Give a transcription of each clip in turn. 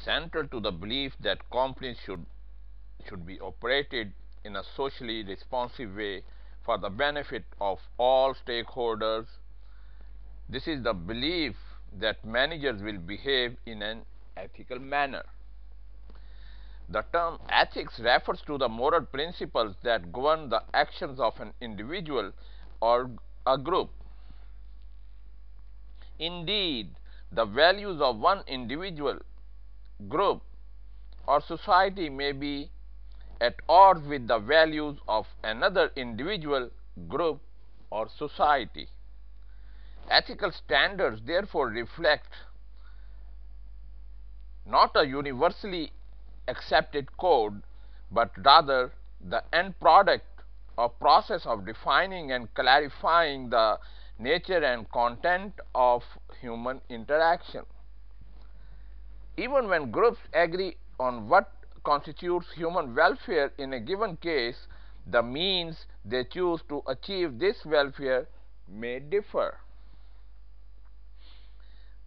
central to the belief that companies should be operated in a socially responsive way for the benefit of all stakeholders. This is the belief that managers will behave in an ethical manner. The term ethics refers to the moral principles that govern the actions of an individual or a group. Indeed, the values of one individual, group, or society may be at odds with the values of another individual, group, or society. Ethical standards therefore reflect not a universally accepted code, but rather the end product or process of defining and clarifying the nature and content of human interaction. Even when groups agree on what constitutes human welfare in a given case, the means they choose to achieve this welfare may differ.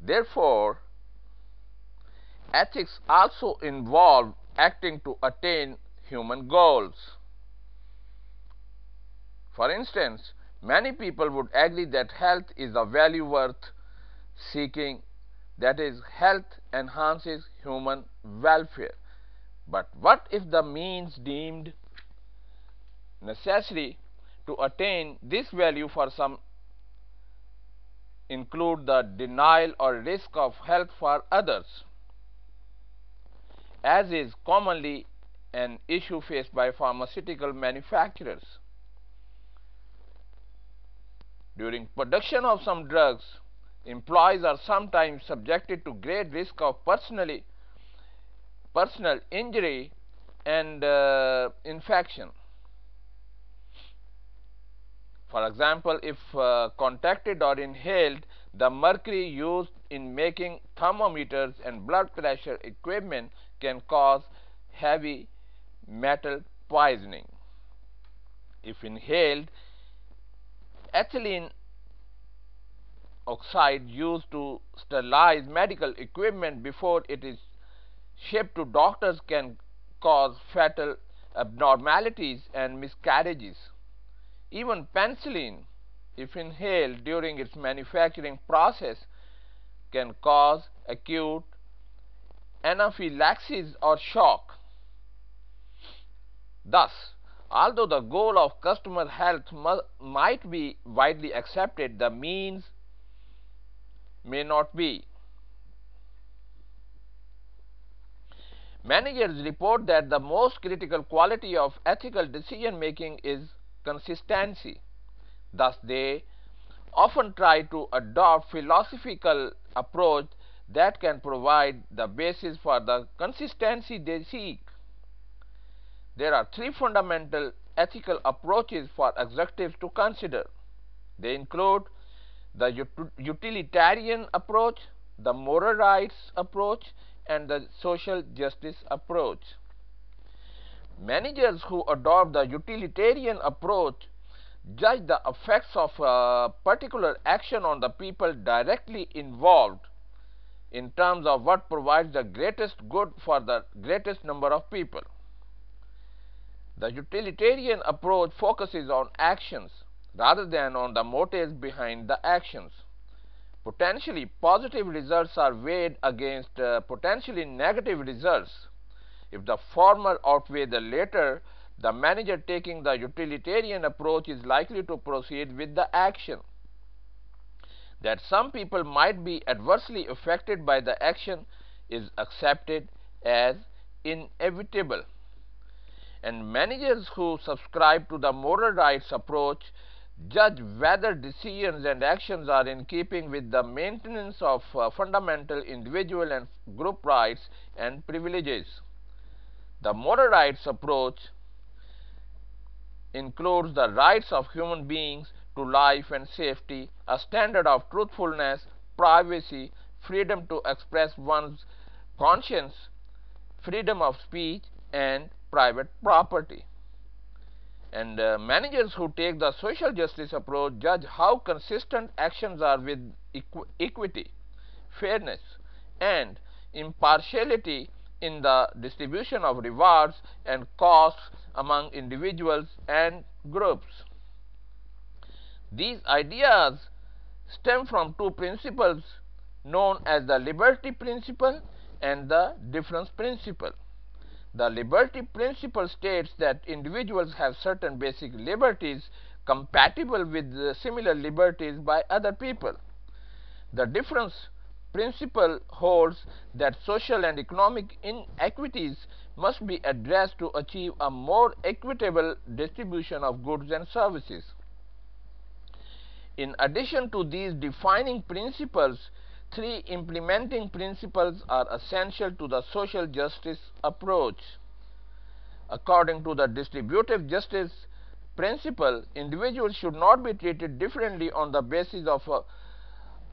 Therefore, ethics also involve acting to attain human goals. For instance, many people would agree that health is a value worth seeking, that is, health enhances human welfare. But what if the means deemed necessary to attain this value for some include the denial or risk of health for others, as is commonly an issue faced by pharmaceutical manufacturers? During production of some drugs, employees are sometimes subjected to great risk of personal injury and infection. For example, if contacted or inhaled, the mercury used in making thermometers and blood pressure equipment can cause heavy metal poisoning. If inhaled, ethylene oxide used to sterilize medical equipment before it is shipped to doctors can cause fatal abnormalities and miscarriages. Even penicillin, if inhaled during its manufacturing process, can cause acute anaphylaxis or shock. Thus, although the goal of customer health might be widely accepted, the means may not be. Managers report that the most critical quality of ethical decision making is consistency. Thus, they often try to adopt philosophical approach that can provide the basis for the consistency they seek. There are three fundamental ethical approaches for executives to consider. They include the utilitarian approach, the moral rights approach, and the social justice approach. Managers who adopt the utilitarian approach judge the effects of a particular action on the people directly involved in terms of what provides the greatest good for the greatest number of people. The utilitarian approach focuses on actions rather than on the motives behind the actions. Potentially positive results are weighed against potentially negative results. If the former outweigh the latter, the manager taking the utilitarian approach is likely to proceed with the action. That some people might be adversely affected by the action is accepted as inevitable. And managers who subscribe to the moral rights approach judge whether decisions and actions are in keeping with the maintenance of fundamental individual and group rights and privileges. The moral rights approach includes the rights of human beings to life and safety, a standard of truthfulness, privacy, freedom to express one's conscience, freedom of speech, and private property. And managers who take the social justice approach judge how consistent actions are with equity, fairness, and impartiality in the distribution of rewards and costs among individuals and groups. These ideas stem from two principles known as the liberty principle and the difference principle. The liberty principle states that individuals have certain basic liberties compatible with similar liberties by other people. The difference principle holds that social and economic inequities must be addressed to achieve a more equitable distribution of goods and services. In addition to these defining principles, three implementing principles are essential to the social justice approach. According to the distributive justice principle, individuals should not be treated differently on the basis of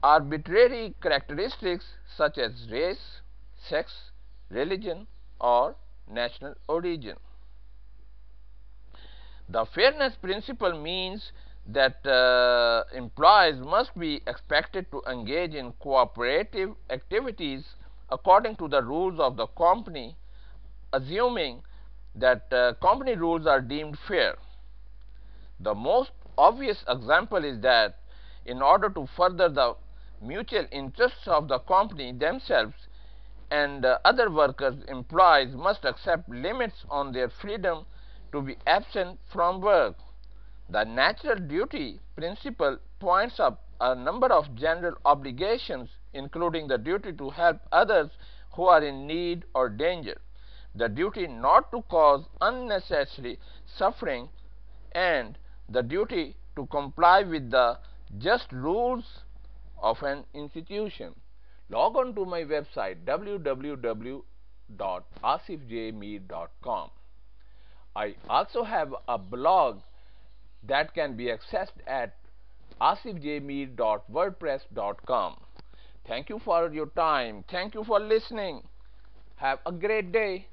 arbitrary characteristics such as race, sex, religion, or national origin. The fairness principle means that employees must be expected to engage in cooperative activities according to the rules of the company, assuming that company rules are deemed fair. The most obvious example is that in order to further the mutual interests of the company themselves and other workers, employees must accept limits on their freedom to be absent from work. The natural duty principle points up a number of general obligations, including the duty to help others who are in need or danger, the duty not to cause unnecessary suffering, and the duty to comply with the just rules of an institution. Log on to my website www.asifjmeer.com. I also have a blog that can be accessed at asifjmeer.wordpress.com. Thank you for your time. Thank you for listening. Have a great day.